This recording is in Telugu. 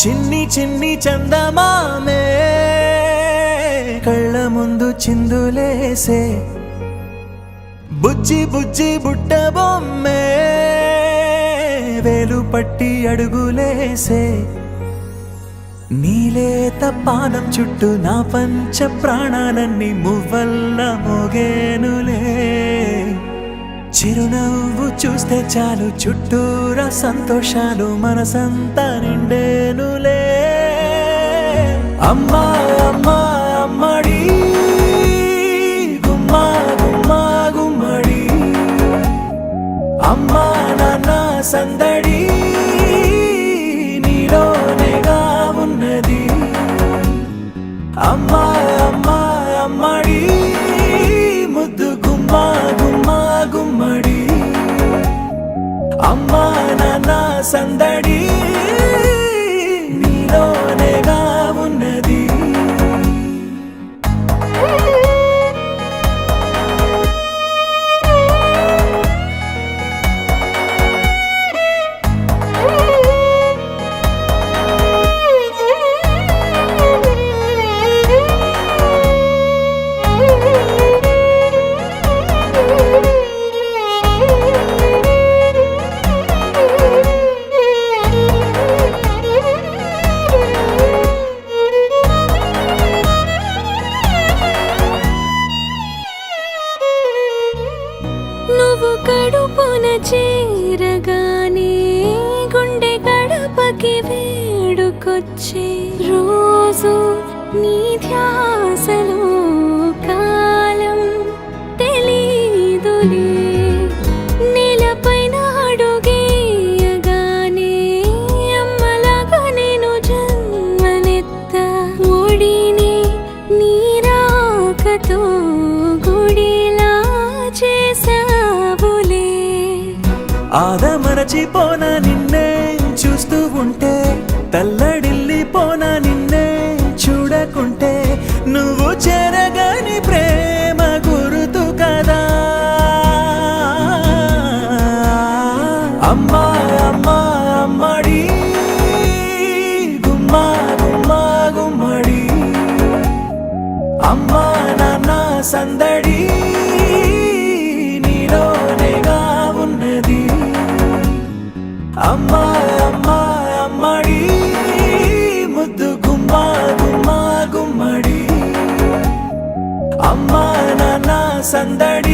చిన్ని చిన్ని చందమామే కళ్ళ ముందు చిందులేసే బుజ్జి బుజ్జి బుట్ట బొమ్మే వేలు పట్టి అడుగులేసే నీలేత పానం చుట్టూ నా పంచ ప్రాణాలన్నీ మువ్వల్ల మోగేనులే చిరునవ్వు చూస్తే చాలు చుట్టూరా సంతోషాలు మనసంతా నిండేనులే అమ్మా అమ్మా అమ్మడి గుమ్మా గుమ్మా గుమ్మడి అమ్మా నాన్న సందడి నీలోనేగా ఉన్నది అమ్మా అమ్మా అమ్మడి ముద్దు గుమ్మా గుమ్మా గుమ్మడి అమ్మా నాన్న సందడి నీలోనేగా ఉన్నది నువ్వు కడుపున చేరగానే గుండె గడపకి వేడుకొచ్చే రోజు నీ ధ్యాసలో కాలం తెలీదులే నేలపైన అడుగేయగానే అమ్మలాగా నేను జన్మనెత్త ఒడిని నీ రాకతో గుడిలా చేసావులే ఆదమరచిపోన నిన్నే చూస్తూ ఉంటే తల్లడిల్లిపోన నిన్నే చూడకుంటే నువ్వు చెరగని ప్రేమ గురుతు కదా అమ్మా అమ్మా అమ్మడి గుమ్మా గుమ్మా గుమ్మడి అమ్మా నాన్న సందడి నీలోనేగా ఉన్నది అమ్మా అమ్మా అమ్మడి ముద్దు గుమ్మా గుమ్మా గుమ్మడి అమ్మా నాన్న సందడి